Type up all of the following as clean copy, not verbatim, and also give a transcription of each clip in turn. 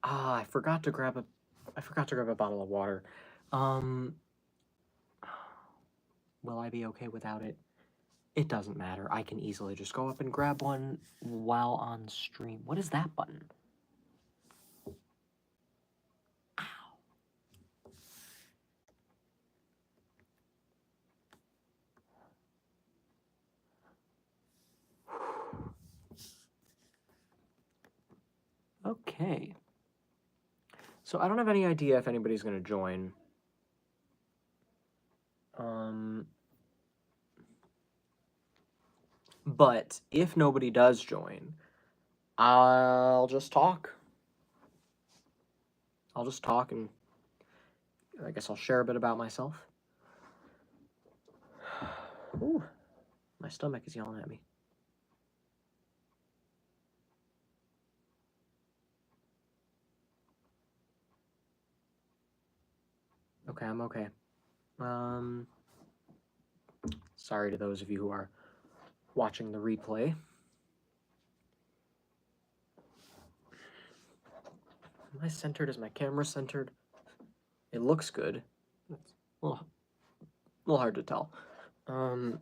I forgot to grab a bottle of water. Um, will I be okay without it? It doesn't matter. I can easily just go up and grab one while on stream. What is that button? Okay. So I don't have any idea if anybody's gonna join. But if nobody does join, I'll just talk. I'll just talk, and I guess I'll share a bit about myself. Ooh, my stomach is yelling at me. Okay, I'm okay. Sorry to those of you who are watching the replay. Am I centered? Is my camera centered? It looks good. It's a little hard to tell. Okay.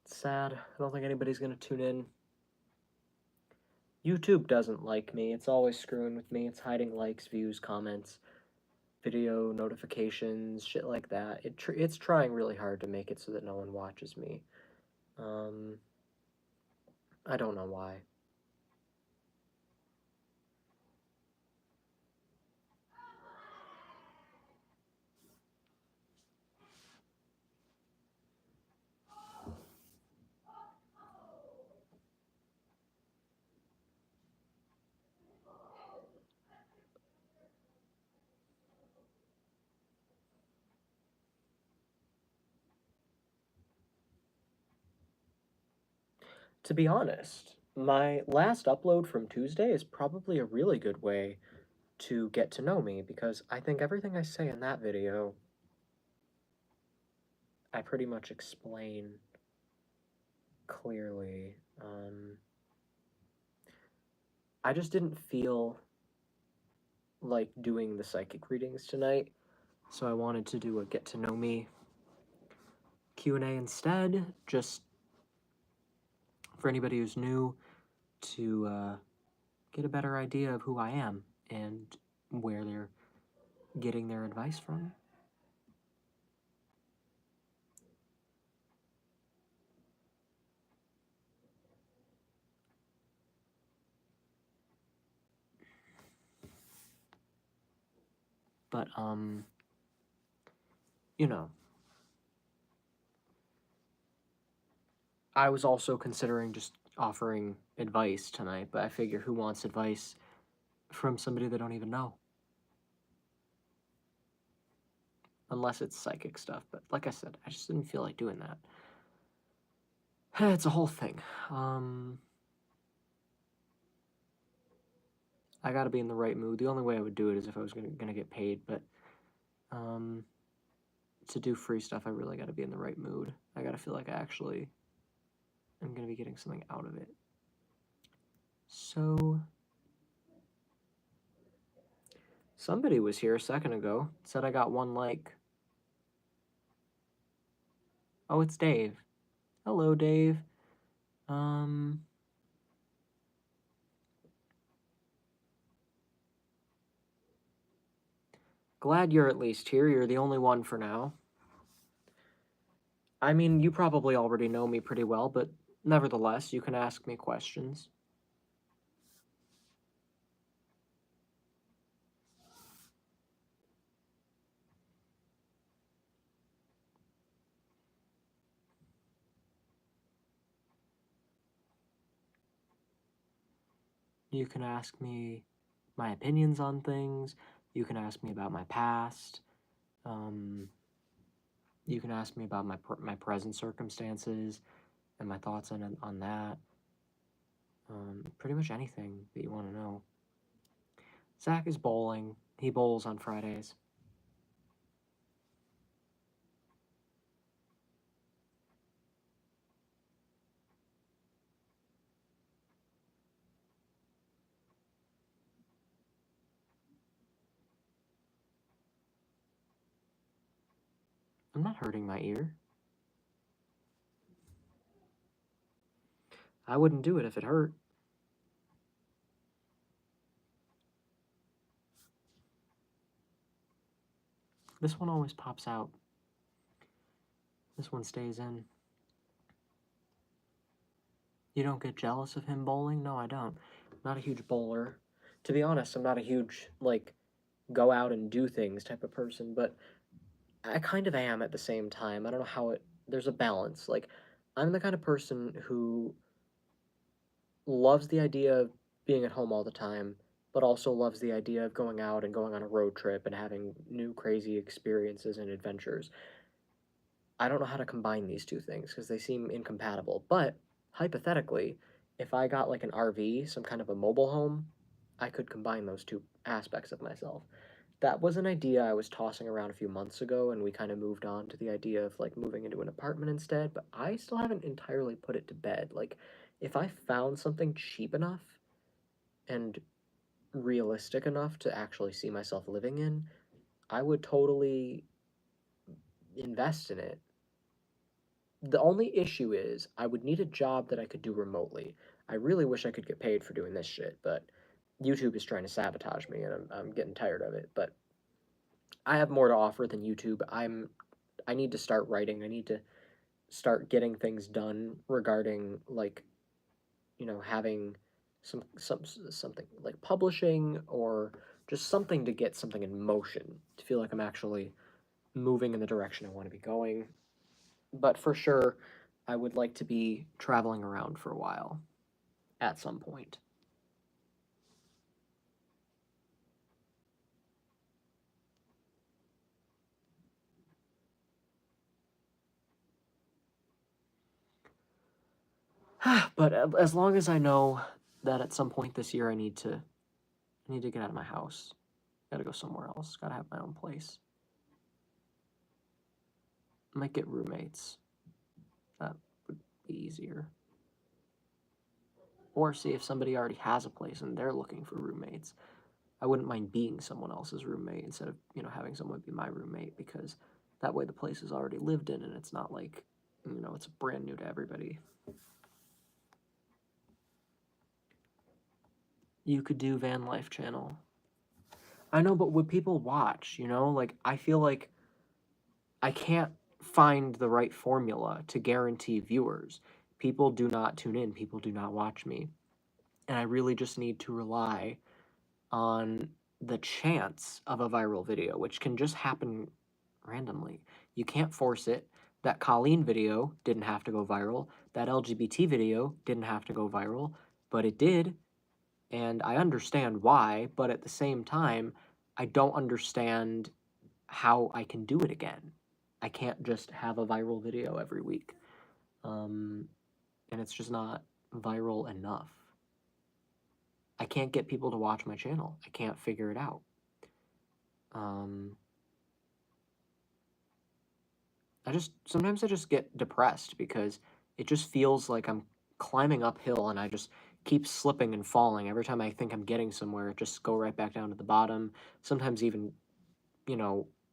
It's sad. I don't think anybody's gonna tune in. YouTube doesn't like me. It's always screwing with me. It's hiding likes, views, comments, video notifications, shit like that. It's trying really hard to make it so that no one watches me. I don't know why. To be honest, my last upload from Tuesday is probably a really good way to get to know me, because I think everything I say in that video, I pretty much explain clearly. I just didn't feel like doing the psychic readings tonight, so I wanted to do a get to know me Q&A instead, just for anybody who's new to get a better idea of who I am and where they're getting their advice from. But, you know, I was also considering just offering advice tonight, but I figure who wants advice from somebody they don't even know? Unless it's psychic stuff, but like I said, I just didn't feel like doing that. It's a whole thing. I gotta be in the right mood. The only way I would do it is if I was gonna get paid, but to do free stuff, I really gotta be in the right mood. I gotta feel like I actually am gonna be getting something out of it. So, somebody was here a second ago, said I got 1 like. Oh, it's Dave. Hello, Dave. Glad you're at least here. You're the only one for now. I mean, you probably already know me pretty well, but nevertheless, you can ask me questions. You can ask me my opinions on things. You can ask me about my past. You can ask me about my present circumstances and my thoughts on that. Pretty much anything that you want to know. Zach is bowling. He bowls on Fridays. I'm not hurting my ear. I wouldn't do it if it hurt. This one always pops out. This one stays in. You don't get jealous of him bowling? No, I don't. I'm not a huge bowler. To be honest, I'm not a huge, like, go out and do things type of person, but I kind of am at the same time. I don't know how there's a balance. Like, I'm the kind of person who loves the idea of being at home all the time, but also loves the idea of going out and going on a road trip and having new crazy experiences and adventures. I don't know how to combine these two things because they seem incompatible. But hypothetically, if I got like an RV, some kind of a mobile home, I could combine those two aspects of myself. That was an idea I was tossing around a few months ago, and we kind of moved on to the idea of like moving into an apartment instead, but I still haven't entirely put it to bed. Like, if I found something cheap enough and realistic enough to actually see myself living in, I would totally invest in it. The only issue is I would need a job that I could do remotely. I really wish I could get paid for doing this shit, but YouTube is trying to sabotage me and I'm getting tired of it. But I have more to offer than YouTube. I need to start writing. I need to start getting things done regarding like, having something like publishing or just something to get something in motion to feel like I'm actually moving in the direction I want to be going. But for sure, I would like to be traveling around for a while at some point. But as long as I know that at some point this year I need to get out of my house. Got to go somewhere else. Got to have my own place. Might get roommates. That would be easier. Or see if somebody already has a place and they're looking for roommates. I wouldn't mind being someone else's roommate instead of, having someone be my roommate, because that way the place is already lived in and it's not like, it's brand new to everybody. You could do Van Life channel. I know, but would people watch, Like, I feel like I can't find the right formula to guarantee viewers. People do not tune in, people do not watch me. And I really just need to rely on the chance of a viral video, which can just happen randomly. You can't force it. That Colleen video didn't have to go viral. That LGBT video didn't have to go viral, but it did. And I understand why, but at the same time, I don't understand how I can do it again. I can't just have a viral video every week. And it's just not viral enough. I can't get people to watch my channel. I can't figure it out. Sometimes I just get depressed because it just feels like I'm climbing uphill and I just keep slipping and falling. Every time I think I'm getting somewhere, it just go right back down to the bottom. Sometimes even,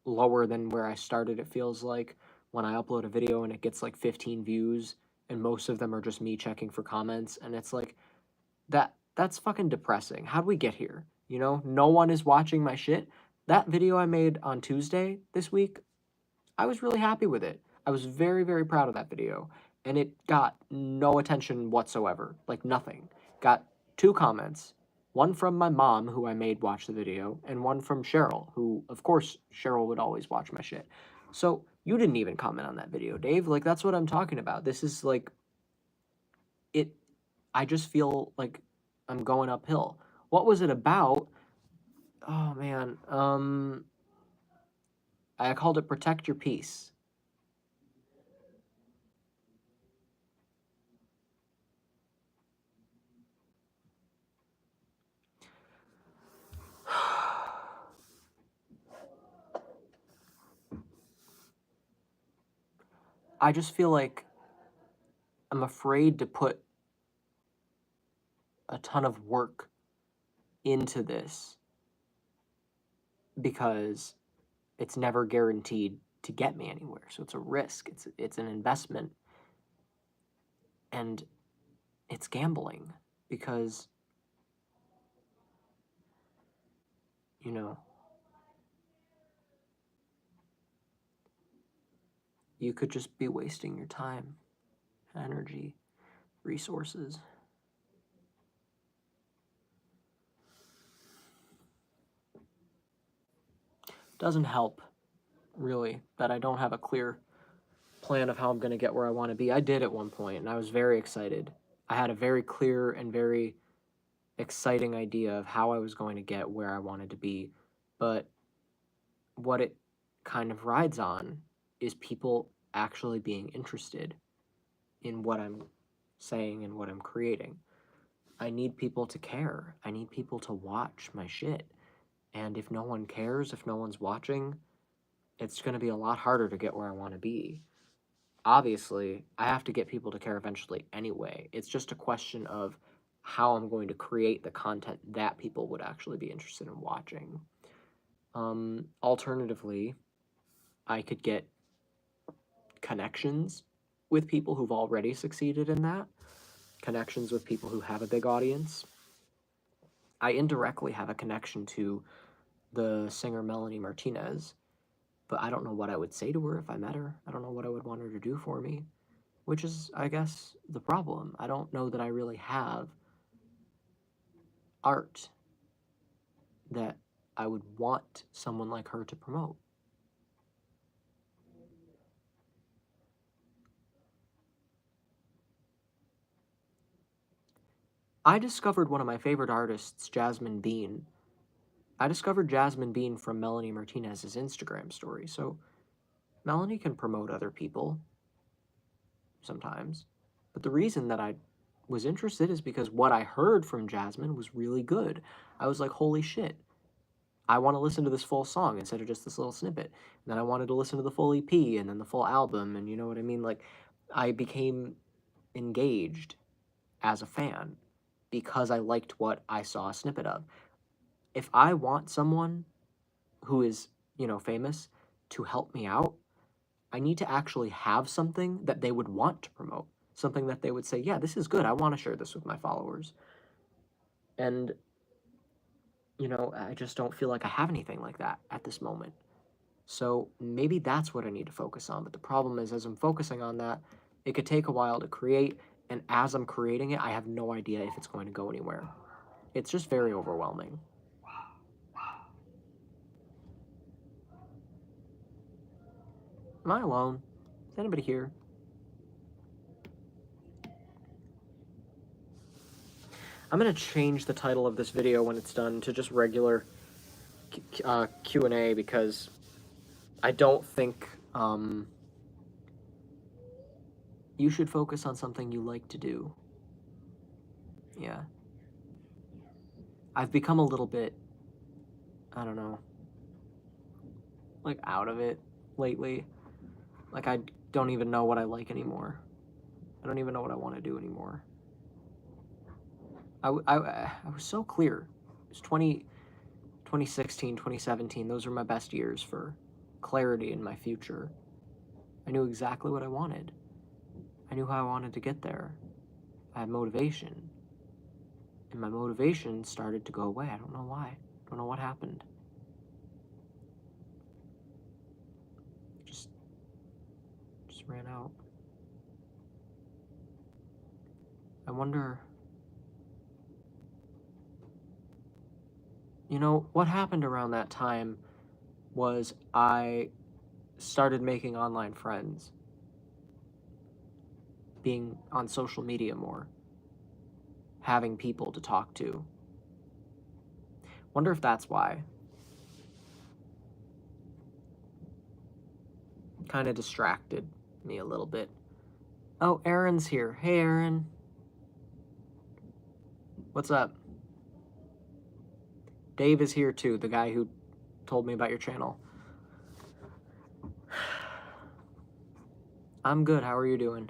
lower than where I started, it feels like, when I upload a video and it gets like 15 views and most of them are just me checking for comments, and it's like, that's fucking depressing. How'd we get here? No one is watching my shit. That video I made on Tuesday this week, I was really happy with it. I was very, very proud of that video. And it got no attention whatsoever. Like, nothing. Got 2 comments. One from my mom, who I made watch the video, and one from Cheryl, who, of course, Cheryl would always watch my shit. So, you didn't even comment on that video, Dave. Like, that's what I'm talking about. This is, like, I just feel like I'm going uphill. What was it about? Oh man, I called it Protect Your Peace. I just feel like I'm afraid to put a ton of work into this because it's never guaranteed to get me anywhere. So it's a risk. It's an investment, and it's gambling because, you know, you could just be wasting your time, energy, resources. Doesn't help, really, that I don't have a clear plan of how I'm going to get where I want to be. I did at one point, and I was very excited. I had a very clear and very exciting idea of how I was going to get where I wanted to be. But what it kind of rides on is people actually being interested in what I'm saying and what I'm creating. I need people to care. I need people to watch my shit. And if no one cares, if no one's watching, it's going to be a lot harder to get where I want to be. Obviously, I have to get people to care eventually anyway. It's just a question of how I'm going to create the content that people would actually be interested in watching. Alternatively, I could get connections with people who've already succeeded in that, connections with people who have a big audience. I indirectly have a connection to the singer Melanie Martinez, but I don't know what I would say to her if I met her. I don't know what I would want her to do for me, which is, I guess, the problem. I don't know that I really have art that I would want someone like her to promote. I discovered one of my favorite artists, Jasmine Bean. I discovered Jasmine Bean from Melanie Martinez's Instagram story, so Melanie can promote other people sometimes. But the reason that I was interested is because what I heard from Jasmine was really good. I was like, holy shit, I want to listen to this full song instead of just this little snippet. And then I wanted to listen to the full EP and then the full album, and you know what I mean? Like, I became engaged as a fan because I liked what I saw a snippet of. If I want someone who is, famous to help me out, I need to actually have something that they would want to promote, something that they would say, yeah, this is good. I want to share this with my followers. And, I just don't feel like I have anything like that at this moment. So maybe that's what I need to focus on. But the problem is, as I'm focusing on that, it could take a while to create. And as I'm creating it, I have no idea if it's going to go anywhere. It's just very overwhelming. Am I alone? Is anybody here? I'm going to change the title of this video when it's done to just regular Q&A because I don't think you should focus on something you like to do. Yeah. I've become a little bit, I don't know, like out of it lately. Like I don't even know what I like anymore. I don't even know what I want to do anymore. I was so clear. It was 2016, 2017. Those were my best years for clarity in my future. I knew exactly what I wanted. I knew how I wanted to get there. I had motivation. And my motivation started to go away. I don't know why. I don't know what happened. Just ran out. I wonder, what happened around that time was I started making online friends, being on social media more. having people to talk to. Wonder if that's why. Kind of distracted me a little bit. Oh, Aaron's here. Hey, Aaron. What's up? Dave is here too, the guy who told me about your channel. I'm good. How are you doing?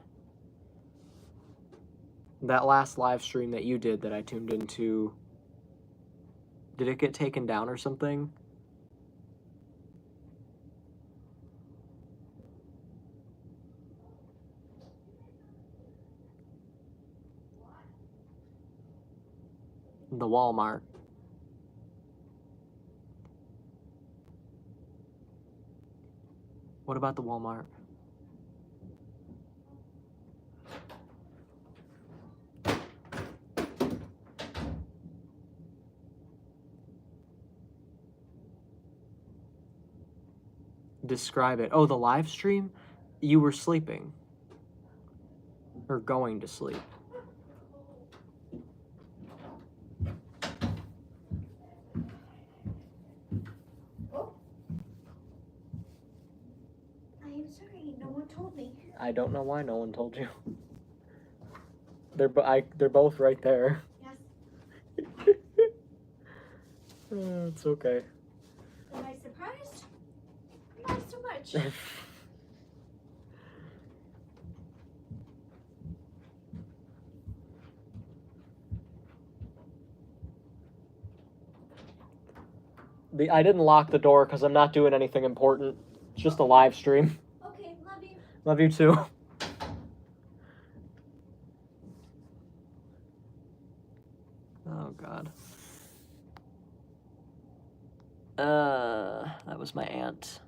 That last live stream that you did that I tuned into, did it get taken down or something? The Walmart. What about the Walmart? Describe it. Oh, the live stream? You were sleeping. Or going to sleep. I'm sorry, no one told me. I don't know why no one told you. They're both right there. Yes. It's okay. Am I surprised? Not so much. I didn't lock the door because I'm not doing anything important. It's just a live stream. Okay, love you. Love you too. Oh God. That was my aunt.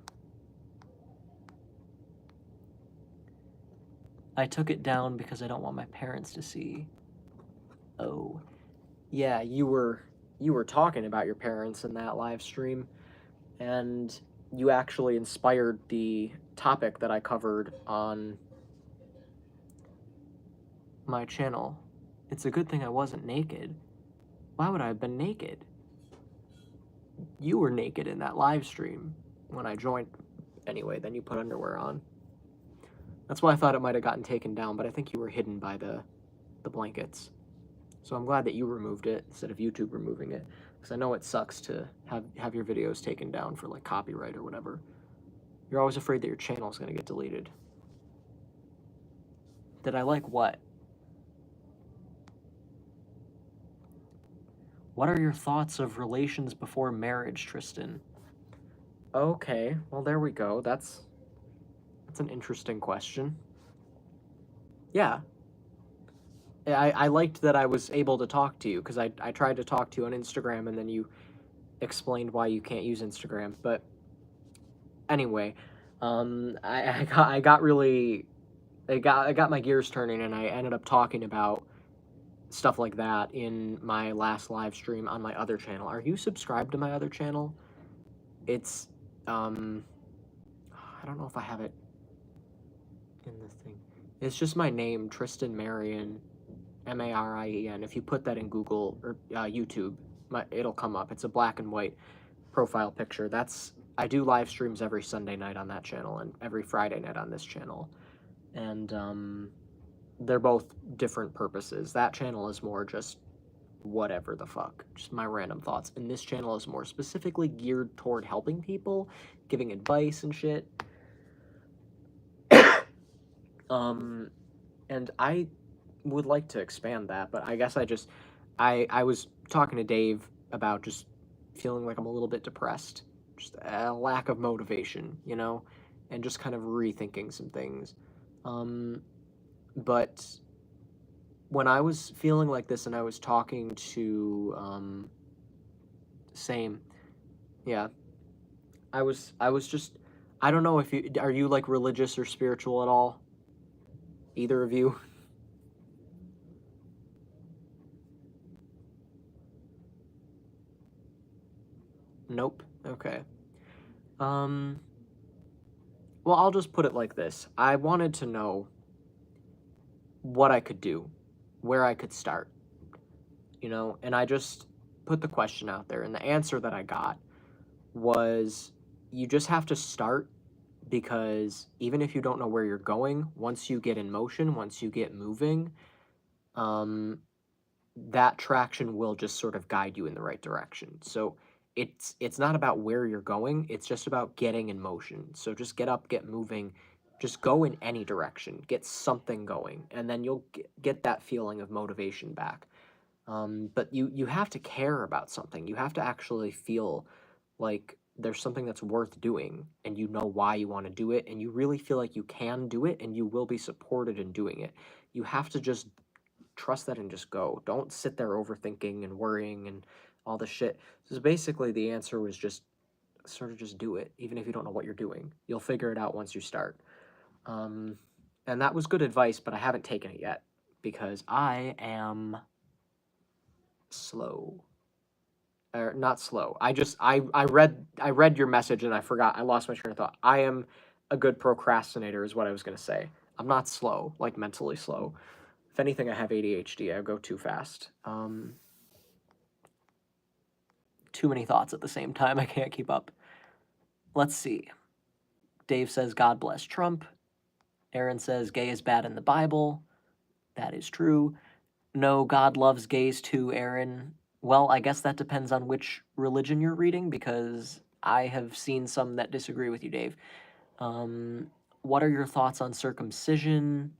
I took it down because I don't want my parents to see. Oh. Yeah, you were talking about your parents in that live stream, and you actually inspired the topic that I covered on my channel. It's a good thing I wasn't naked. Why would I have been naked? You were naked in that live stream when I joined. Anyway, then you put underwear on. That's why I thought it might have gotten taken down, but I think you were hidden by the blankets. So I'm glad that you removed it instead of YouTube removing it, because I know it sucks to have your videos taken down for like copyright or whatever. You're always afraid that your channel is going to get deleted. Did I like what? What are your thoughts of relations before marriage, Tristan? Okay, well there we go. That's an interesting question. Yeah. I liked that I was able to talk to you, because I tried to talk to you on Instagram and then you explained why you can't use Instagram. But anyway, I got my gears turning, and I ended up talking about stuff like that in my last live stream on my other channel. Are you subscribed to my other channel? It's I don't know if I have it in the thing. It's just my name, Tristan Marion, Marien. If you put that in Google or YouTube, it'll come up. It's a black and white profile picture. I do live streams every Sunday night on that channel and every Friday night on this channel. And they're both different purposes. That channel is more just whatever the fuck, just my random thoughts. And this channel is more specifically geared toward helping people, giving advice and shit. And I would like to expand that, but I guess I was talking to Dave about just feeling like I'm a little bit depressed, just a lack of motivation, you know, and just kind of rethinking some things. But when I was feeling like this and I was talking to, same, yeah, I was just, I don't know if are you like religious or spiritual at all? Either of you? Nope. Okay. Well, I'll just put it like this. I wanted to know what I could do, where I could start. you know? And I just put the question out there, and the answer that I got was you just have to start, because even if you don't know where you're going, once you get in motion, once you get moving, that traction will just sort of guide you in the right direction. So it's not about where you're going, it's just about getting in motion. So just get up, get moving, just go in any direction, get something going, and then you'll get that feeling of motivation back. But you have to care about something. You have to actually feel like there's something that's worth doing, and you know why you want to do it, and you really feel like you can do it, and you will be supported in doing it. You have to just trust that and just go. Don't sit there overthinking and worrying and all this shit. So basically, the answer was just sort of just do it, even if you don't know what you're doing. You'll figure it out once you start. And that was good advice, but I haven't taken it yet because I am slow. Or not slow. I read your message and I forgot. I lost my train of thought. I am a good procrastinator is what I was gonna say. I'm not slow, like mentally slow. If anything, I have ADHD. I go too fast. Too many thoughts at the same time. I can't keep up. Let's see. Dave says, God bless Trump. Aaron says, gay is bad in the Bible. That is true. No, God loves gays too, Aaron. Well, I guess that depends on which religion you're reading, because I have seen some that disagree with you, Dave. What are your thoughts on circumcision?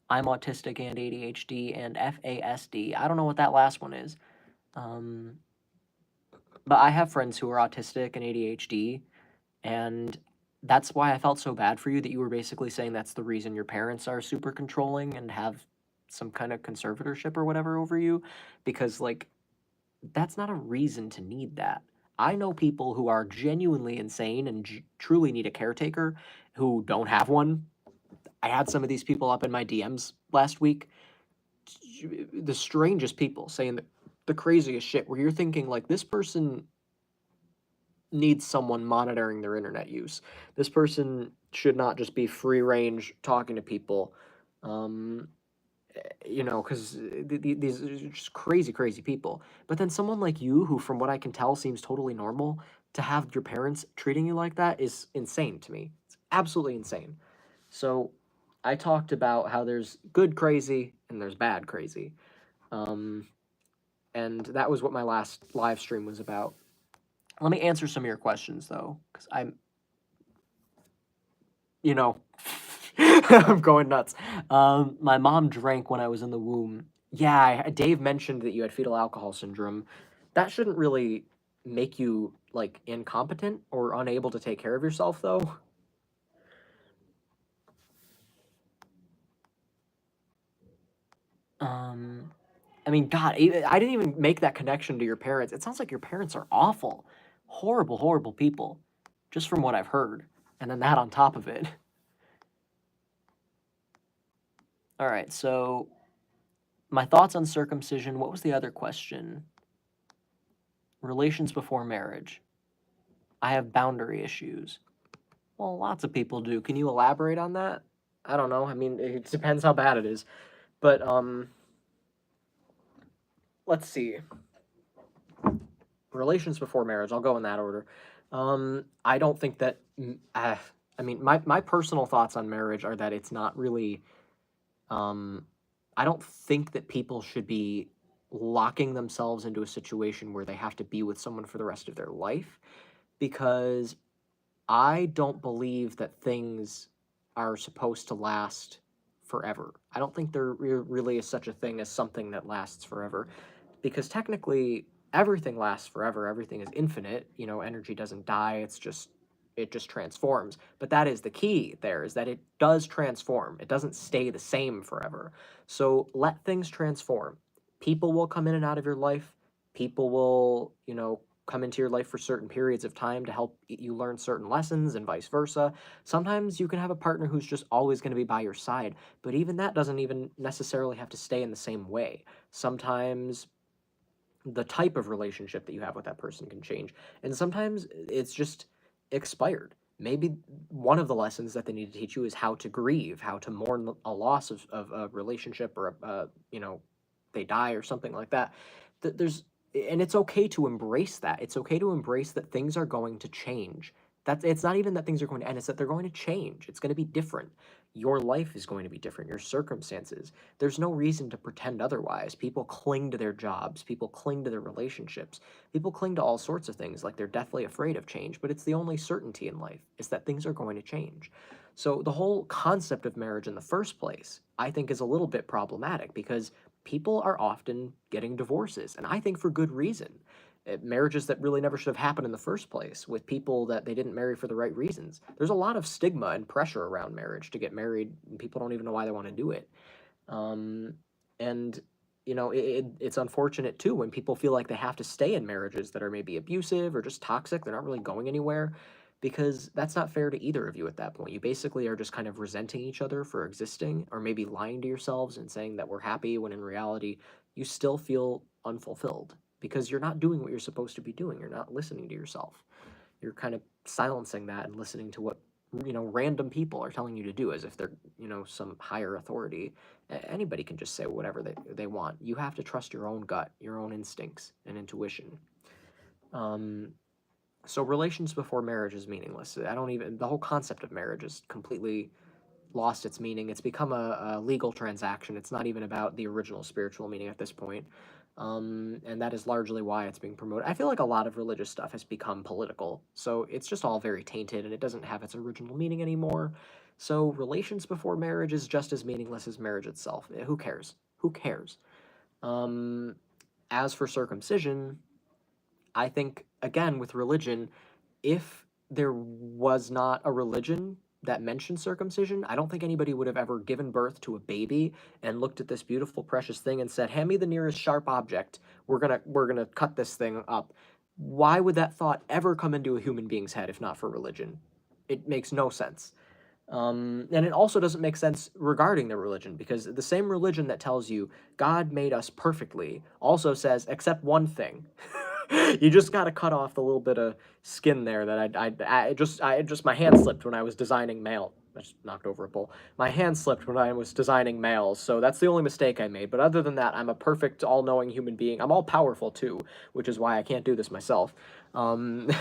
I'm autistic and ADHD and FASD. I don't know what that last one is. But I have friends who are autistic and ADHD, and that's why I felt so bad for you, that you were basically saying that's the reason your parents are super controlling and have some kind of conservatorship or whatever over you, because, like, that's not a reason to need that. I know people who are genuinely insane and truly need a caretaker who don't have one. I had some of these people up in my DMs last week. The strangest people saying the craziest shit, where you're thinking, like, this person needs someone monitoring their internet use. This person should not just be free range talking to people. You know, because these are just crazy, crazy people. But then someone like you, who from what I can tell seems totally normal, to have your parents treating you like that is insane to me. It's absolutely insane. So I talked about how there's good crazy and there's bad crazy. And that was what my last live stream was about. Let me answer some of your questions, though, because you know, I'm going nuts. My mom drank when I was in the womb. Yeah, Dave mentioned that you had fetal alcohol syndrome. That shouldn't really make you, like, incompetent or unable to take care of yourself, though. I mean, God, I didn't even make that connection to your parents. It sounds like your parents are awful. Horrible, horrible people, just from what I've heard. And then that on top of it. All right, so my thoughts on circumcision. What was the other question? Relations before marriage. I have boundary issues. Well, lots of people do. Can you elaborate on that? I don't know. I mean, it depends how bad it is. But, let's see. Relations before marriage. I'll go in that order. I don't think that, I mean, my personal thoughts on marriage are that it's not really, I don't think that people should be locking themselves into a situation where they have to be with someone for the rest of their life, because I don't believe that things are supposed to last forever. I don't think there really is such a thing as something that lasts forever, because technically everything lasts forever. Everything is infinite. You know, energy doesn't die. It just transforms. But that is the key there, is that it does transform. It doesn't stay the same forever. So let things transform. People will come in and out of your life. People will, you know, come into your life for certain periods of time to help you learn certain lessons, and vice versa. Sometimes you can have a partner who's just always going to be by your side, but even that doesn't even necessarily have to stay in the same way. Sometimes the type of relationship that you have with that person can change, and sometimes it's just expired. Maybe one of the lessons that they need to teach you is how to grieve, how to mourn a loss of a relationship, or you know, they die or something like that. and it's okay to embrace that. It's okay to embrace that things are going to change. It's not even that things are going to end, it's that they're going to change. It's going to be different. Your life is going to be different, your circumstances. There's no reason to pretend otherwise. People cling to their jobs, people cling to their relationships, people cling to all sorts of things like they're deathly afraid of change, but it's the only certainty in life is that things are going to change. So the whole concept of marriage in the first place, I think, is a little bit problematic because people are often getting divorces, and I think for good reason. Marriages that really never should have happened in the first place with people that they didn't marry for the right reasons. There's a lot of stigma and pressure around marriage to get married, and people don't even know why they want to do it. And it's unfortunate too when people feel like they have to stay in marriages that are maybe abusive or just toxic. They're not really going anywhere, because that's not fair to either of you at that point. You basically are just kind of resenting each other for existing, or maybe lying to yourselves and saying that we're happy when in reality you still feel unfulfilled because you're not doing what you're supposed to be doing. You're not listening to yourself. You're kind of silencing that and listening to what random people are telling you to do as if they're some higher authority. Anybody can just say whatever they want. You have to trust your own gut, your own instincts and intuition. So relations before marriage is meaningless. The whole concept of marriage is completely lost its meaning. It's become a legal transaction. It's not even about the original spiritual meaning at this point. And that is largely why it's being promoted. I feel like a lot of religious stuff has become political, so it's just all very tainted and it doesn't have its original meaning anymore. So relations before marriage is just as meaningless as marriage itself. Who cares? Who cares? As for circumcision, I think, again, with religion, if there was not a religion that mentioned circumcision, I don't think anybody would have ever given birth to a baby and looked at this beautiful, precious thing and said, hand me the nearest sharp object. We're gonna cut this thing up. Why would that thought ever come into a human being's head if not for religion? It makes no sense. And it also doesn't make sense regarding the religion, because the same religion that tells you God made us perfectly also says, except one thing. You just got to cut off the little bit of skin there that I just my hand slipped when I was designing male. I just knocked over a bowl. My hand slipped when I was designing males, so that's the only mistake I made. But other than that, I'm a perfect, all-knowing human being. I'm all-powerful, too, which is why I can't do this myself. And,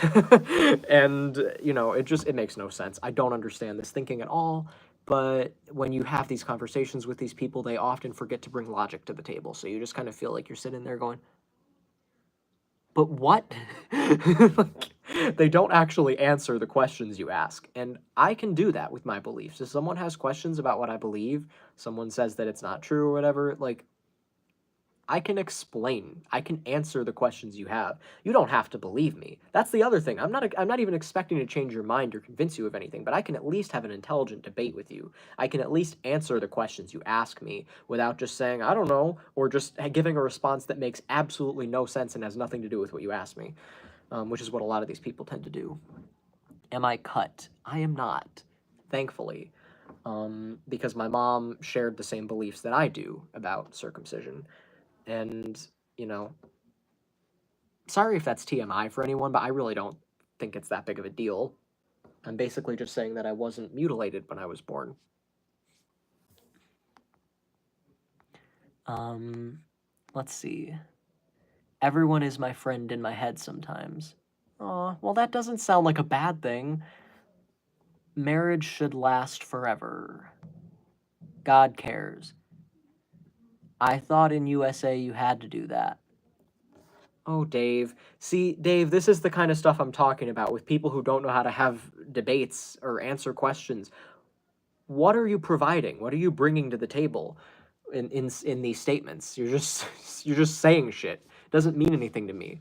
it makes no sense. I don't understand this thinking at all. But when you have these conversations with these people, they often forget to bring logic to the table. So you just kind of feel like you're sitting there going, but what? They don't actually answer the questions you ask. And I can do that with my beliefs. If someone has questions about what I believe, someone says that it's not true or whatever, I can explain. I can answer the questions you have. You don't have to believe me. That's the other thing. I'm not even expecting to change your mind or convince you of anything, but I can at least have an intelligent debate with you. I can at least answer the questions you ask me without just saying, I don't know, or just giving a response that makes absolutely no sense and has nothing to do with what you asked me, which is what a lot of these people tend to do. Am I cut? I am not, thankfully, because my mom shared the same beliefs that I do about circumcision. And, sorry if that's TMI for anyone, but I really don't think it's that big of a deal. I'm basically just saying that I wasn't mutilated when I was born. Let's see. Everyone is my friend in my head sometimes. Aw, well, that doesn't sound like a bad thing. Marriage should last forever. God cares. I thought in USA you had to do that. Oh, Dave. See, Dave, this is the kind of stuff I'm talking about with people who don't know how to have debates or answer questions. What are you providing? What are you bringing to the table in these statements? You're just saying shit. It doesn't mean anything to me.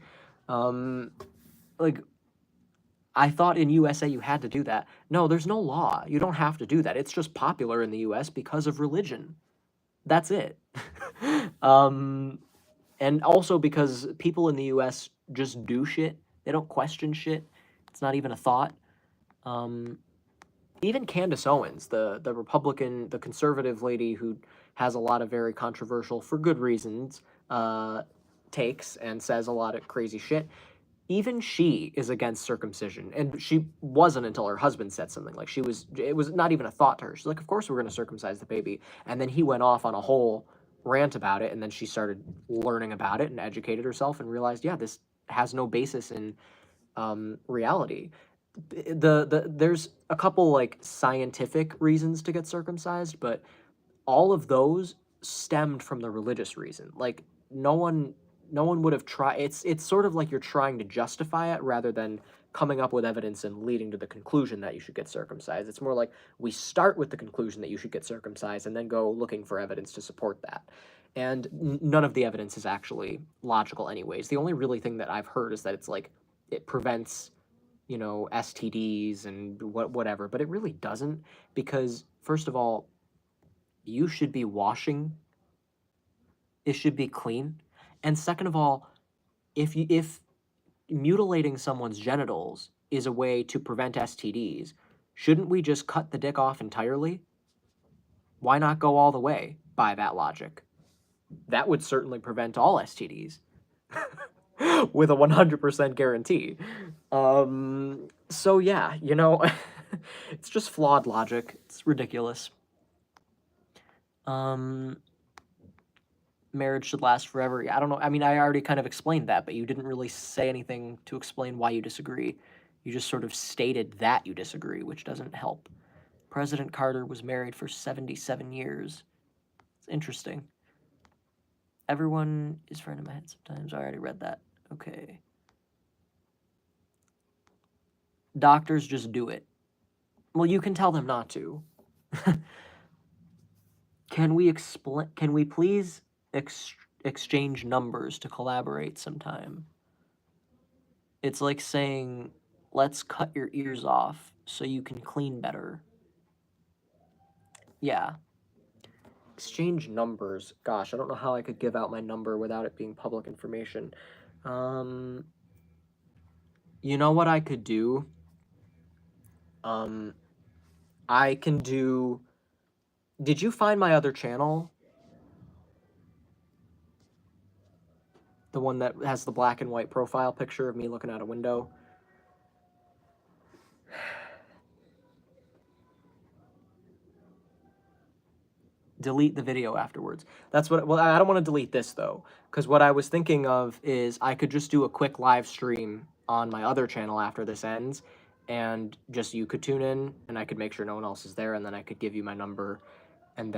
I thought in USA you had to do that. No, there's no law. You don't have to do that. It's just popular in the US because of religion. That's it. And also because people in the US just do shit. They don't question shit. It's not even a thought. Even Candace Owens, the Republican, the conservative lady who has a lot of very controversial, for good reasons, takes and says a lot of crazy shit, even she is against circumcision. And she wasn't until her husband said something. It was not even a thought to her. She's like, of course we're going to circumcise the baby. And then he went off on a whole rant about it, and then she started learning about it and educated herself and realized, yeah, this has no basis in reality. There's a couple like scientific reasons to get circumcised, but all of those stemmed from the religious reason. Like no one would have tried. It's sort of like you're trying to justify it rather than coming up with evidence and leading to the conclusion that you should get circumcised. It's more like we start with the conclusion that you should get circumcised and then go looking for evidence to support that. And none of the evidence is actually logical anyways. The only really thing that I've heard is that it's like it prevents, you know, STDs and whatever, but it really doesn't, because first of all, you should be washing. It should be clean. And second of all, if mutilating someone's genitals is a way to prevent STDs, shouldn't we just cut the dick off entirely? Why not go all the way by that logic? That would certainly prevent all STDs with a 100% guarantee. So yeah, you know, it's just flawed logic. It's ridiculous. Marriage should last forever. I don't know. I mean, I already kind of explained that, but you didn't really say anything to explain why you disagree. You just sort of stated that you disagree, which doesn't help. President Carter was married for 77 years. It's interesting. Everyone is friend in my head sometimes. I already read that. Okay. Doctors just do it. Well, you can tell them not to. Can we please exchange numbers to collaborate sometime? It's like saying, let's cut your ears off so you can clean better. Yeah. Exchange numbers. Gosh, I don't know how I could give out my number without it being public information. You know what I could do? I can do... Did you find my other channel? The one that has the black and white profile picture of me looking out a window? Delete the video afterwards. That's what... Well, I don't want to delete this, though, because what I was thinking of is I could just do a quick live stream on my other channel after this ends, and just you could tune in, and I could make sure no one else is there, and then I could give you my number, and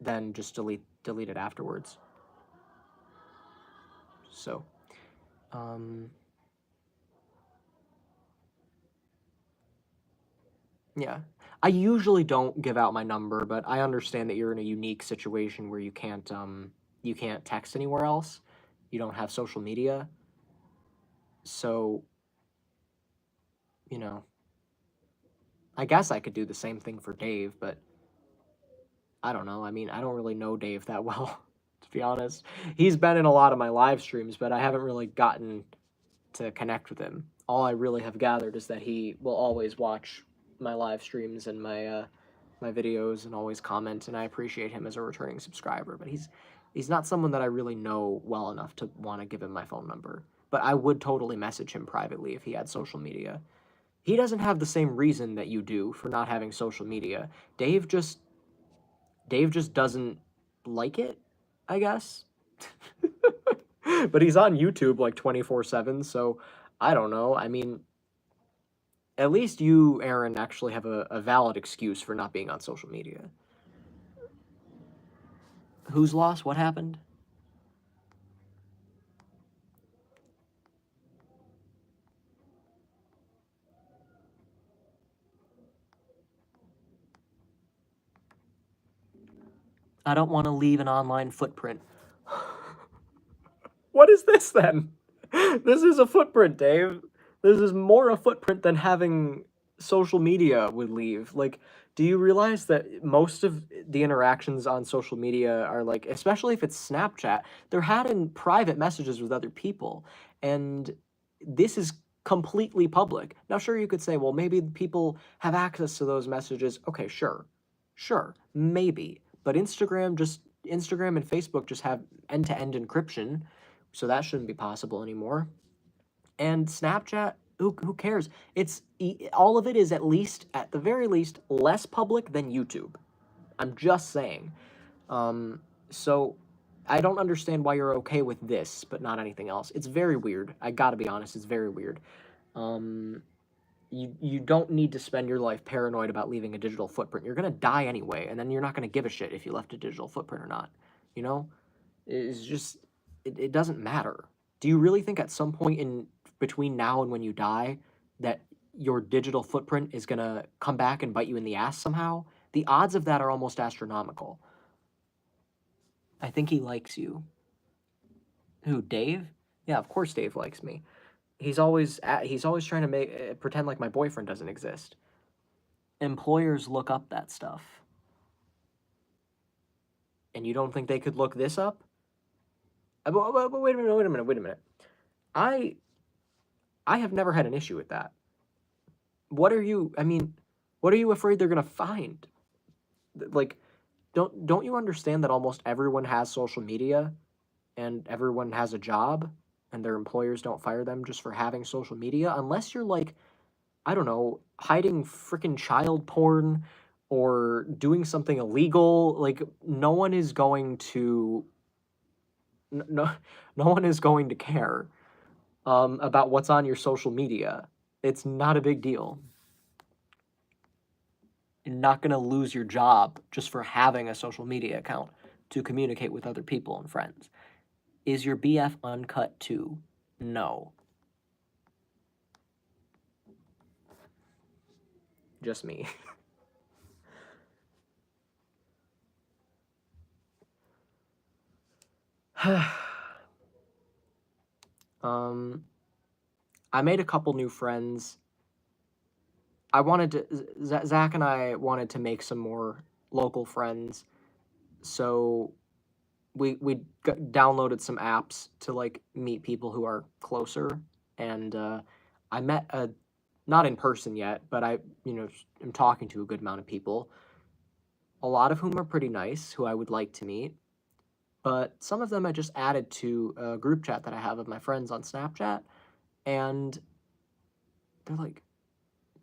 then just delete it afterwards. So, yeah. I usually don't give out my number, but I understand that you're in a unique situation where you can't text anywhere else. You don't have social media. So, you know, I guess I could do the same thing for Dave, but I don't know. I mean, I don't really know Dave that well, to be honest. He's been in a lot of my live streams, but I haven't really gotten to connect with him. All I really have gathered is that he will always watch my live streams and my videos and always comment, and I appreciate him as a returning subscriber, but he's not someone that I really know well enough to want to give him my phone number. But I would totally message him privately if he had social media. He doesn't have the same reason that you do for not having social media. Dave just doesn't like it, I guess. But he's on YouTube like 24/7, so I don't know. I mean, at least you, Aaron, actually have a valid excuse for not being on social media. Who's lost? What happened? I don't want to leave an online footprint. What is this then? This is a footprint, Dave. This is more a footprint than having social media would leave. Like, do you realize that most of the interactions on social media are like, especially if it's Snapchat, they're had in private messages with other people. And this is completely public. Now, sure, you could say, well, maybe people have access to those messages. Okay, sure, maybe. But Instagram and Facebook just have end-to-end encryption, so that shouldn't be possible anymore. And Snapchat, who cares? All of it is at the very least, less public than YouTube. I'm just saying. So I don't understand why you're okay with this, but not anything else. It's very weird. I gotta be honest, it's very weird. Um, you don't need to spend your life paranoid about leaving a digital footprint. You're gonna die anyway, and then you're not gonna give a shit if you left a digital footprint or not. You know, it's just it doesn't matter. Do you really think at some point in between now and when you die that your digital footprint is gonna come back and bite you in the ass somehow? The odds of that are almost astronomical. I think he likes you. Who, Dave? Yeah, of course Dave likes me. He's always trying to make pretend like my boyfriend doesn't exist. Employers look up that stuff. And you don't think they could look this up? But wait a minute. I have never had an issue with that. What are you afraid they're going to find? Like, don't you understand that almost everyone has social media and everyone has a job and their employers don't fire them just for having social media unless you're like, I don't know, hiding freaking child porn or doing something illegal. Like no one is going to no one is going to care about what's on your social media. It's not a big deal. You're not going to lose your job just for having a social media account to communicate with other people and friends. Is your BF uncut too? No. Just me. I made a couple new friends. Zach and I wanted to make some more local friends, so we downloaded some apps to like meet people who are closer, and I met not in person yet, but I am talking to a good amount of people, a lot of whom are pretty nice, who I would like to meet, but some of them I just added to a group chat that I have of my friends on Snapchat, and they're like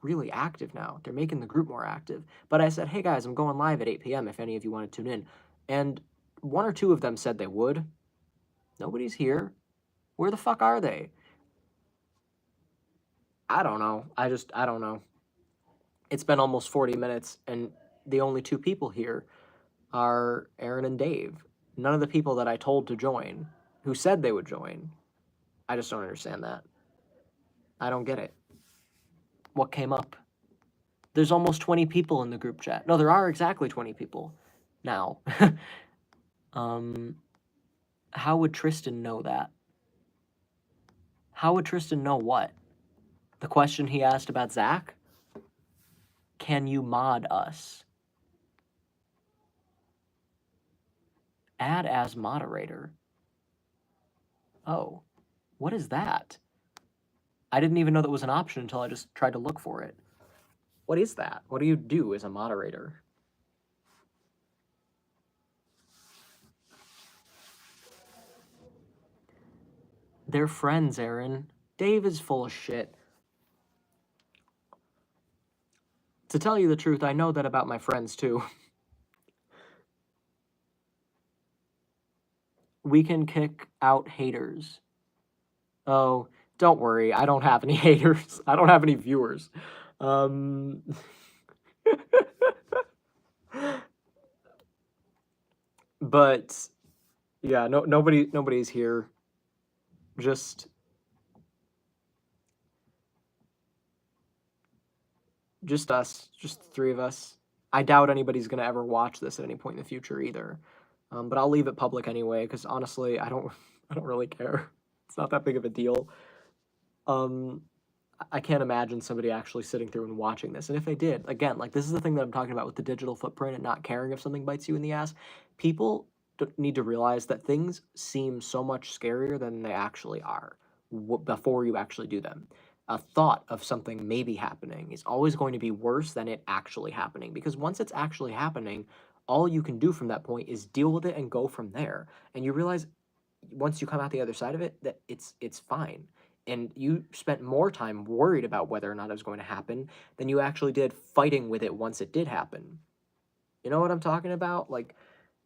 really active now. They're making the group more active. But I said, hey guys, I'm going live at 8 p.m. if any of you want to tune in. And one or two of them said they would. Nobody's here. Where the fuck are they? I don't know. I don't know. It's been almost 40 minutes, and the only two people here are Aaron and Dave. None of the people that I told to join, who said they would join. I just don't understand that. I don't get it. What came up? There's almost 20 people in the group chat. No, there are exactly 20 people now. How would Tristan know that? How would Tristan know what? The question he asked about Zach? Can you mod us? Add as moderator. Oh, what is that? I didn't even know that was an option until I just tried to look for it. What is that? What do you do as a moderator? They're friends, Aaron. Dave is full of shit. To tell you the truth, I know that about my friends too. We can kick out haters. Oh, don't worry. I don't have any haters. I don't have any viewers. But yeah, nobody's here. Just us, just the three of us. I doubt anybody's gonna ever watch this at any point in the future either. But I'll leave it public anyway, because honestly, I don't really care. It's not that big of a deal. I can't imagine somebody actually sitting through and watching this. And if they did, again, like this is the thing that I'm talking about with the digital footprint and not caring if something bites you in the ass. People need to realize that things seem so much scarier than they actually are before you actually do them. A thought of something maybe happening is always going to be worse than it actually happening, because once it's actually happening, all you can do from that point is deal with it and go from there. And you realize once you come out the other side of it that it's fine. And you spent more time worried about whether or not it was going to happen than you actually did fighting with it once it did happen. You know what I'm talking about? Like,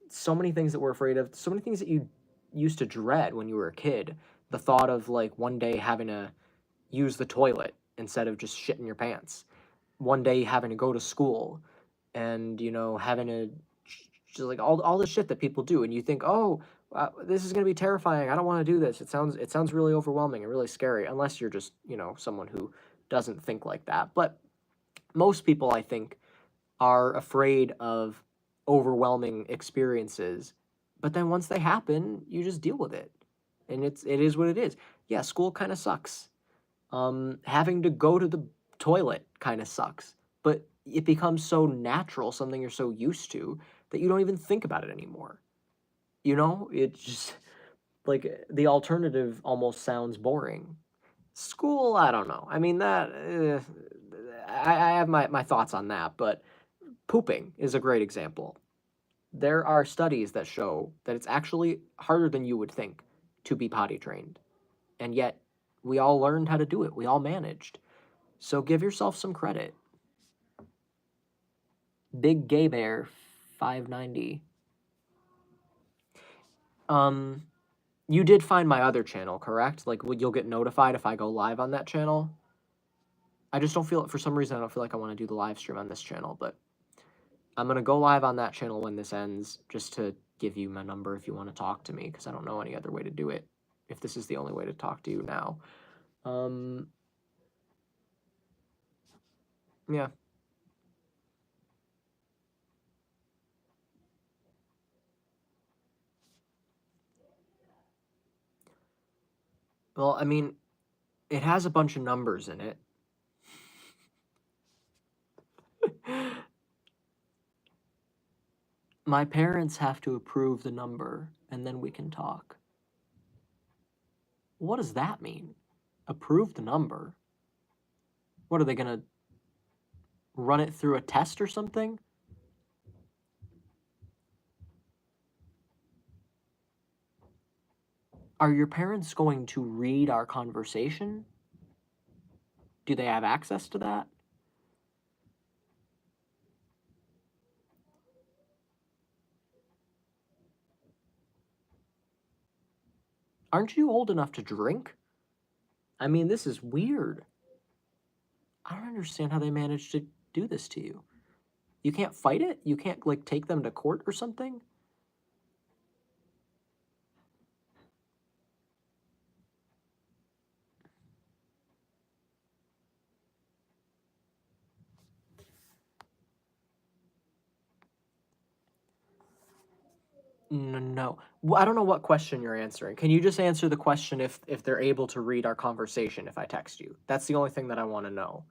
so many things that we're afraid of, so many things that you used to dread when you were a kid. The thought of like one day having to use the toilet instead of just shitting your pants. One day having to go to school and, you know, having to just like all the shit that people do. And you think, oh, this is going to be terrifying. I don't want to do this. It sounds really overwhelming and really scary, unless you're just, you know, someone who doesn't think like that. But most people, I think, are afraid of overwhelming experiences, but then once they happen, you just deal with it, and it is what it is. Yeah, school kind of sucks. Having to go to the toilet kind of sucks, but it becomes so natural, something you're so used to, that you don't even think about it anymore. You know, it's just like the alternative almost sounds boring. School, I don't know. I mean, that I have my thoughts on that, but pooping is a great example. There are studies that show that it's actually harder than you would think to be potty trained. And yet, we all learned how to do it. We all managed. So give yourself some credit. Big Gay Bear 590. You did find my other channel, correct? Like, you'll get notified if I go live on that channel. I just don't feel, for some reason, I don't feel like I want to do the live stream on this channel, but I'm going to go live on that channel when this ends, just to give you my number if you want to talk to me, because I don't know any other way to do it, if this is the only way to talk to you now. Yeah. Well, I mean, it has a bunch of numbers in it. My parents have to approve the number, and then we can talk. What does that mean? Approve the number? What, are they gonna run it through a test or something? Are your parents going to read our conversation? Do they have access to that? Aren't you old enough to drink? I mean, this is weird. I don't understand how they managed to do this to you. You can't fight it? You can't, like, take them to court or something? No. Well, I don't know what question you're answering. Can you just answer the question if they're able to read our conversation if I text you? That's the only thing that I want to know.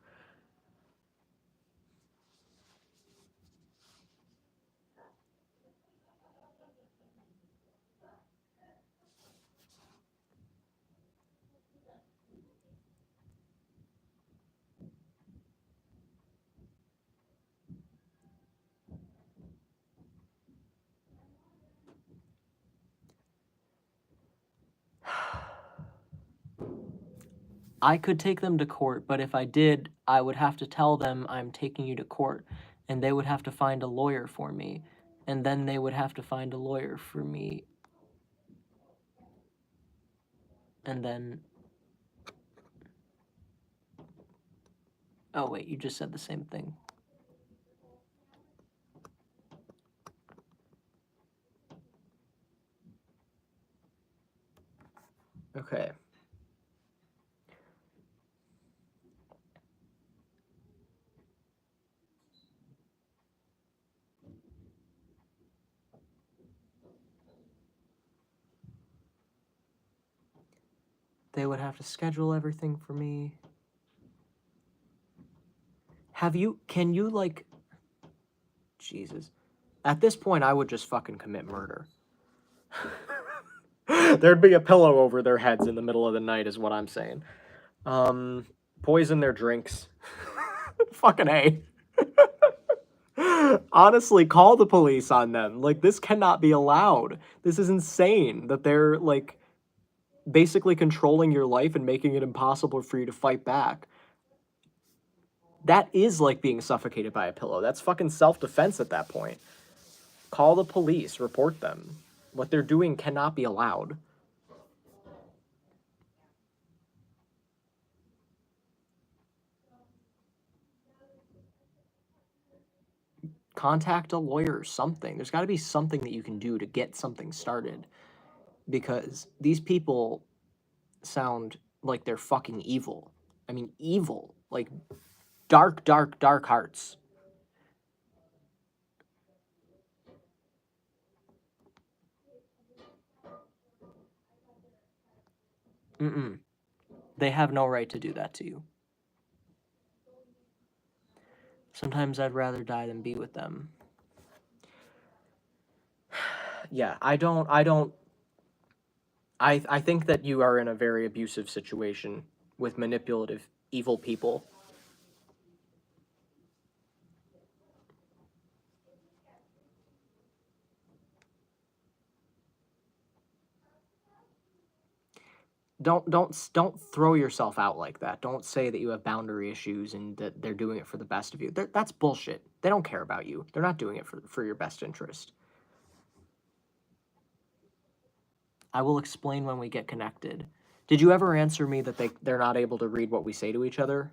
I could take them to court, but if I did, I would have to tell them I'm taking you to court, and they would have to find a lawyer for me, and then they would have to find a lawyer for me, and then... Oh, wait, you just said the same thing. Okay. They would have to schedule everything for me. Can you, like... Jesus. At this point, I would just fucking commit murder. There'd be a pillow over their heads in the middle of the night, is what I'm saying. Poison their drinks. Fucking A. Honestly, call the police on them. Like, this cannot be allowed. This is insane that they're, like, basically controlling your life and making it impossible for you to fight back. That is like being suffocated by a pillow. That's fucking self-defense at that point. Call the police, report them. What they're doing cannot be allowed. Contact a lawyer, something. There's got to be something that you can do to get something started. Because these people sound like they're fucking evil. I mean, evil. Like, dark, dark, dark hearts. Mm-mm. They have no right to do that to you. Sometimes I'd rather die than be with them. Yeah, I think that you are in a very abusive situation with manipulative, evil people. Don't throw yourself out like that. Don't say that you have boundary issues and that they're doing it for the best of you. That's bullshit. They don't care about you. They're not doing it for your best interest. I will explain when we get connected. Did you ever answer me that they're not able to read what we say to each other?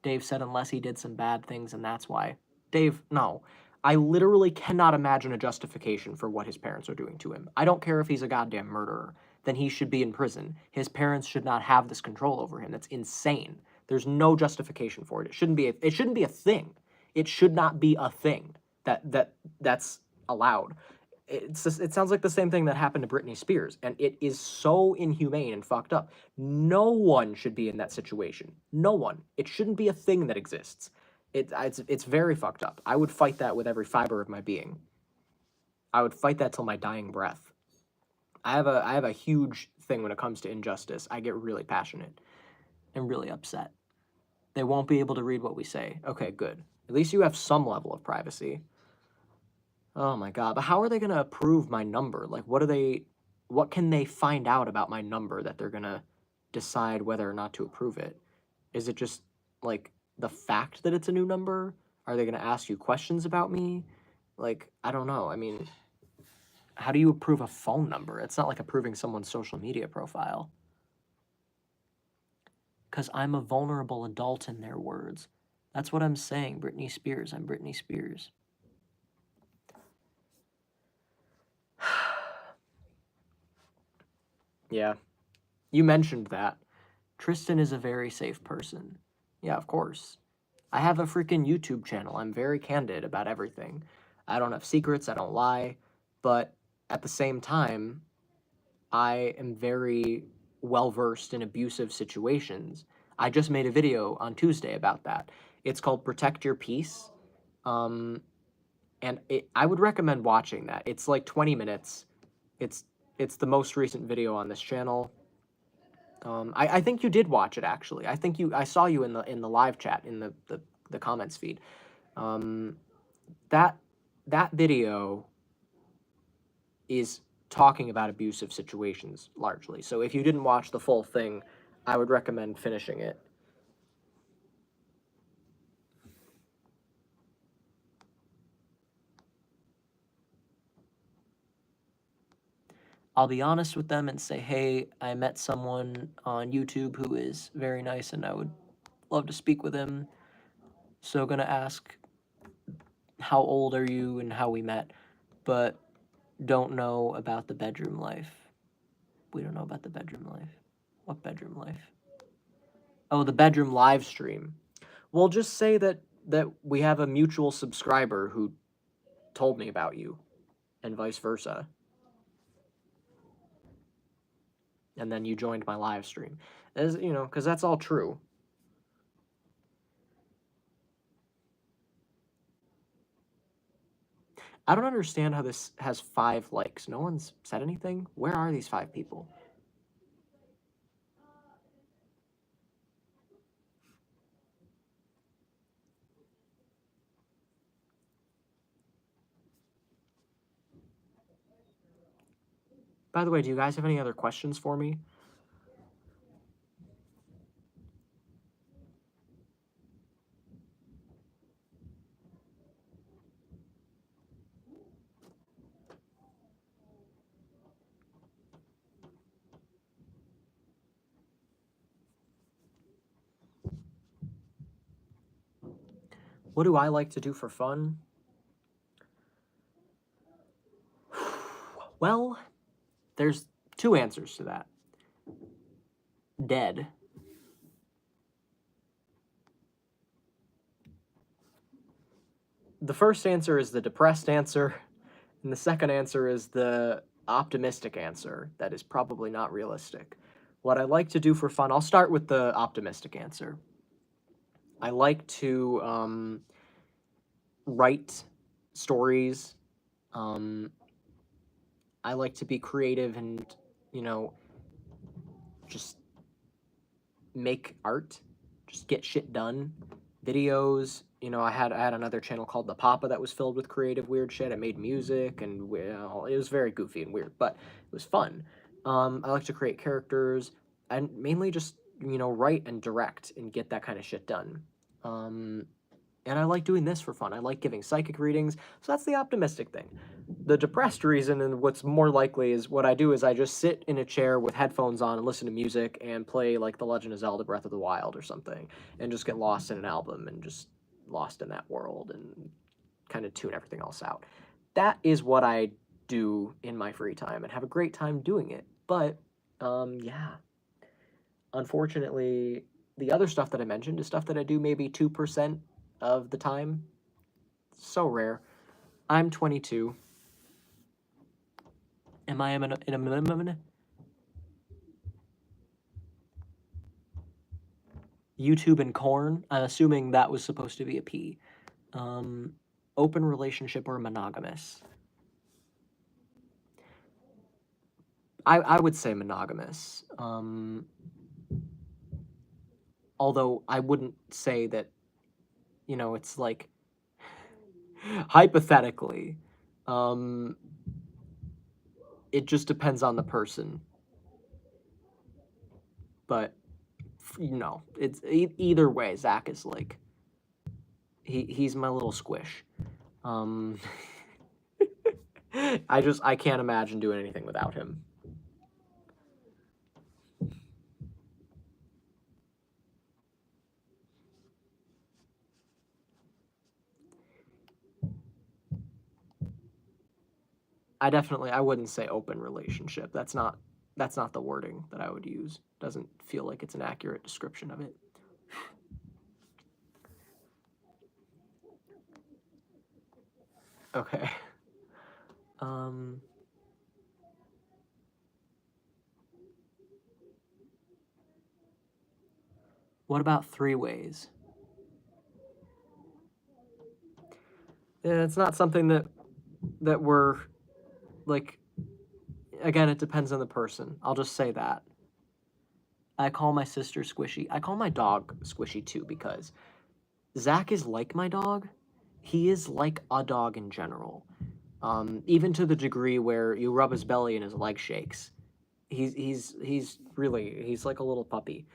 Dave said unless he did some bad things and that's why. Dave, no. I literally cannot imagine a justification for what his parents are doing to him. I don't care if he's a goddamn murderer. Then he should be in prison. His parents should not have this control over him. That's insane. There's no justification for it. It shouldn't be a thing. It should not be a thing that's allowed. It sounds like the same thing that happened to Britney Spears, and it is so inhumane and fucked up. No one should be in that situation. No one. It shouldn't be a thing that exists. It's very fucked up. I would fight that with every fiber of my being. I would fight that till my dying breath. I have a huge thing when it comes to injustice. I get really passionate and really upset. They won't be able to read what we say. Okay, good. At least you have some level of privacy. Oh my god, but how are they going to approve my number? Like, what can they find out about my number that they're going to decide whether or not to approve it? Is it just, like, the fact that it's a new number? Are they going to ask you questions about me? Like, I don't know. I mean, how do you approve a phone number? It's not like approving someone's social media profile. Because I'm a vulnerable adult in their words. That's what I'm saying, Britney Spears. I'm Britney Spears. Yeah. You mentioned that. Tristan is a very safe person. Yeah, of course. I have a freaking YouTube channel. I'm very candid about everything. I don't have secrets. I don't lie. But at the same time, I am very well-versed in abusive situations. I just made a video on Tuesday about that. It's called Protect Your Peace. And I would recommend watching that. It's like 20 minutes. It's the most recent video on this channel. I think you did watch it, actually. I saw you in the live chat, in the comments feed. That video is talking about abusive situations, largely. So if you didn't watch the full thing, I would recommend finishing it. I'll be honest with them and say, hey, I met someone on YouTube who is very nice and I would love to speak with him. So gonna ask, how old are you and how we met, but don't know about the bedroom life. We don't know about the bedroom life. What bedroom life? Oh, the bedroom live stream. Well, just say that we have a mutual subscriber who told me about you, and vice versa. And then you joined my live stream. As you know, because that's all true. I don't understand how this has 5 likes. No one's said anything? Where are these 5 people? By the way, do you guys have any other questions for me? What do I like to do for fun? Well, there's two answers to that. Dead. The first answer is the depressed answer, and the second answer is the optimistic answer that is probably not realistic. What I like to do for fun, I'll start with the optimistic answer. I like to write stories. I like to be creative and, you know, just make art, just get shit done. Videos, you know, I had another channel called The Papa that was filled with creative weird shit. I made music and, well, it was very goofy and weird, but it was fun. I like to create characters and mainly just, you know, write and direct and get that kind of shit done. And I like doing this for fun. I like giving psychic readings, so that's the optimistic thing. The depressed reason, and what's more likely, is what I do is I just sit in a chair with headphones on and listen to music and play like The Legend of Zelda Breath of the Wild or something, and just get lost in an album and just lost in that world and kind of tune everything else out. That is what I do in my free time and have a great time doing it. But, yeah. Unfortunately, the other stuff that I mentioned is stuff that I do maybe 2% of the time. So rare. I'm 22. Am I in a minimum? YouTube and corn? I'm assuming that was supposed to be a P. Open relationship or monogamous? I would say monogamous. Although I wouldn't say that, you know, it's like, hypothetically, it just depends on the person. But, you know, it's either way, Zach is like, he's my little squish. I can't imagine doing anything without him. I wouldn't say open relationship. That's not the wording that I would use. Doesn't feel like it's an accurate description of it. Okay. What about three ways? Yeah, it's not something that we're like. Again, it depends on the person. I'll just say that. I call my sister Squishy. I call my dog Squishy too because Zach is like my dog. He is like a dog in general. Even to the degree where you rub his belly and his leg shakes. He's like a little puppy.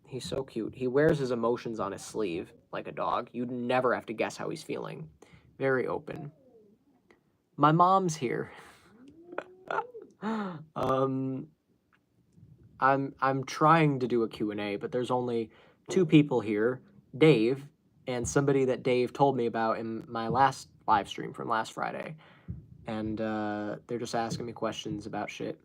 He's so cute. He wears his emotions on his sleeve like a dog. You'd never have to guess how he's feeling. Very open. My mom's here. I'm trying to do a Q&A, but there's only two people here, Dave and somebody that Dave told me about in my last live stream from last Friday. And they're just asking me questions about shit.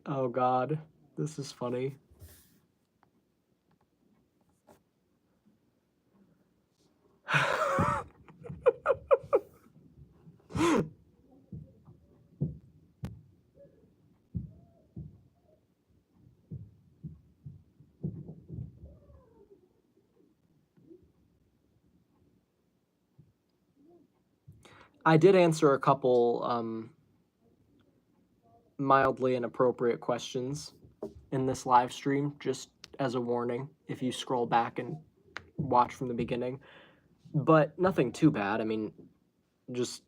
Oh God, this is funny. I did answer a couple mildly inappropriate questions in this live stream, just as a warning, if you scroll back and watch from the beginning. But nothing too bad. I mean, just,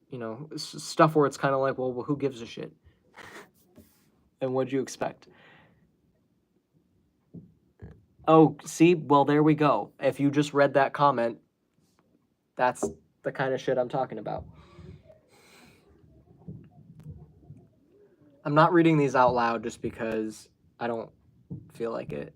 you know, stuff where it's kind of like, well, who gives a shit? And what'd you expect? Oh, see? Well, there we go. If you just read that comment, that's the kind of shit I'm talking about. I'm not reading these out loud just because I don't feel like it.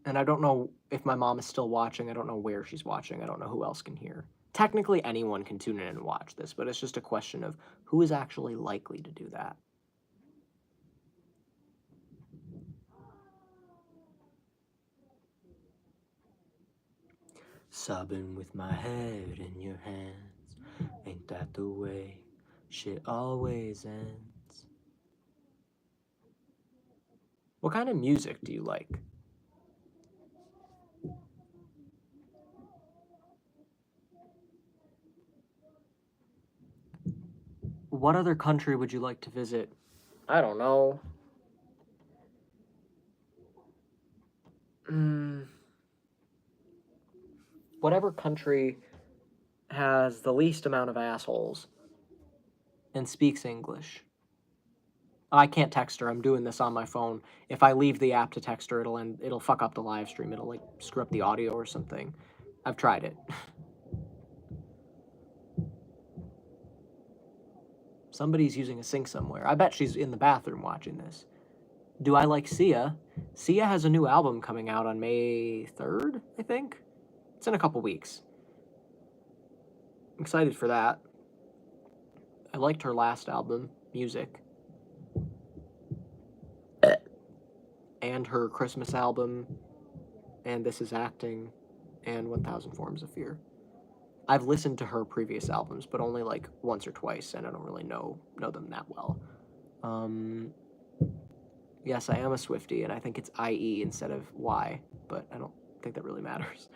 And I don't know if my mom is still watching. I don't know where she's watching. I don't know who else can hear. Technically, anyone can tune in and watch this, but it's just a question of who is actually likely to do that. Sobbing with my head in your hands. Ain't that the way shit always ends? What kind of music do you like? What other country would you like to visit? I don't know. Whatever country has the least amount of assholes and speaks English. I can't text her. I'm doing this on my phone. If I leave the app to text her, it'll fuck up the live stream. It'll like screw up the audio or something. I've tried it. Somebody's using a sink somewhere. I bet she's in the bathroom watching this. Do I like Sia? Sia has a new album coming out on May 3rd, I think. It's in a couple weeks. I'm excited for that. I liked her last album, Music. And her Christmas album, and This Is Acting, and 1000 Forms of Fear. I've listened to her previous albums, but only like once or twice, and I don't really know them that well. Yes, I am a Swiftie, and I think it's IE instead of Y, but I don't think that really matters.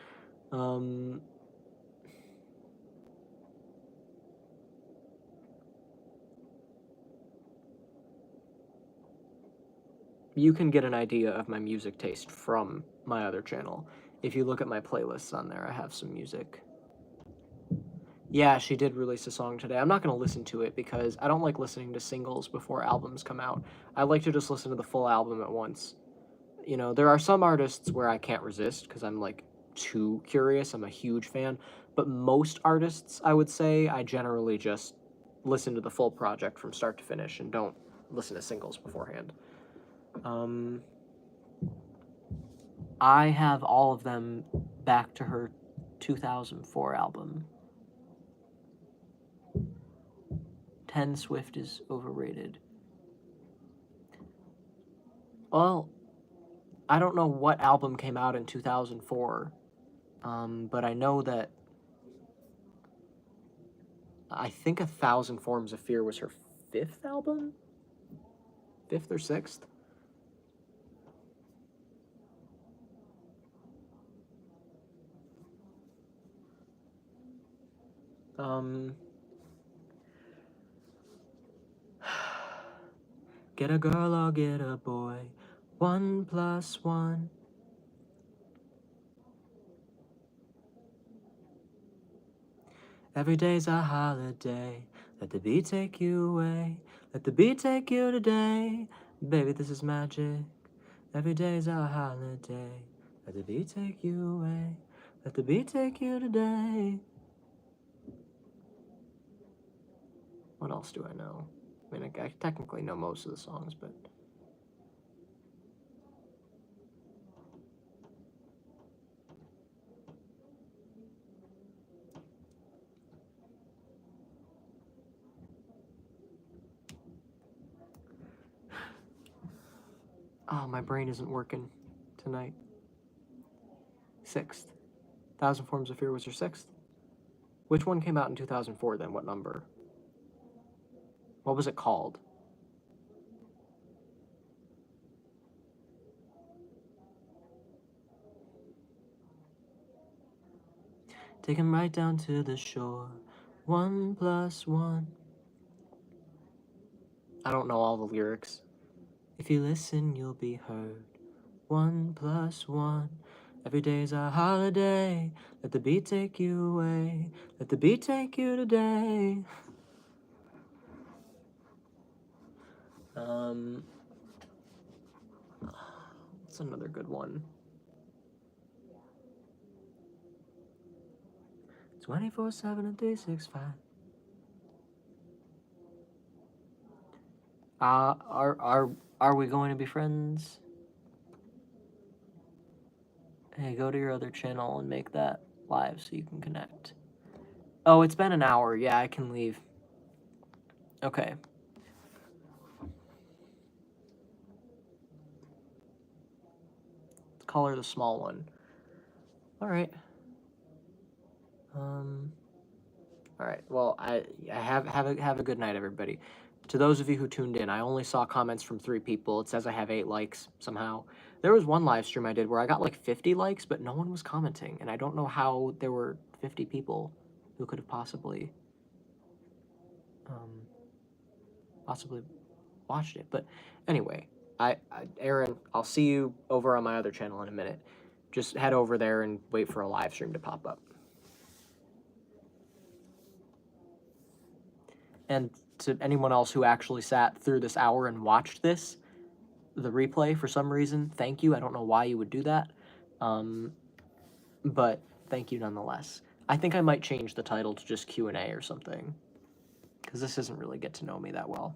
You can get an idea of my music taste from my other channel. If you look at my playlists on there, I have some music. Yeah, she did release a song today. I'm not going to listen to it because I don't like listening to singles before albums come out. I like to just listen to the full album at once. You know, there are some artists where I can't resist because I'm like too curious. I'm a huge fan. But most artists, I would say, I generally just listen to the full project from start to finish and don't listen to singles beforehand. I have all of them back to her 2004 album. 10 Swift is overrated. Well, I don't know what album came out in 2004, but I know that I think 1000 Forms of Fear was her 5th album? 5th or 6th? Get a girl or get a boy, 1 + 1. Every day's a holiday, let the beat take you away, let the beat take you today, baby this is magic. Every day's a holiday, let the beat take you away, let the beat take you today. What else do I know? I mean, I technically know most of the songs, but... Oh, my brain isn't working tonight. 6th. 1000 Forms of Fear was her 6th? Which one came out in 2004 then? What number? What was it called? Take him right down to the shore, 1 + 1. I don't know all the lyrics. If you listen, you'll be heard. 1 + 1. Every day's a holiday. Let the beat take you away. Let the beat take you today. What's another good one? 24/7 and 365. Are we going to be friends? Hey, go to your other channel and make that live so you can connect. Oh, it's been an hour. Yeah, I can leave. Okay. Let's call her the small one. All right. All right. Well, I have a good night, everybody. To those of you who tuned in, I only saw comments from 3 people. It says I have 8 likes somehow. There was one live stream I did where I got like 50 likes, but no one was commenting, and I don't know how there were 50 people who could have possibly watched it. But anyway, Aaron, I'll see you over on my other channel in a minute. Just head over there and wait for a live stream to pop up. And to anyone else who actually sat through this hour and watched this, the replay for some reason, thank you. I don't know why you would do that, but thank you nonetheless. I think I might change the title to just Q&A or something, because this doesn't really get to know me that well.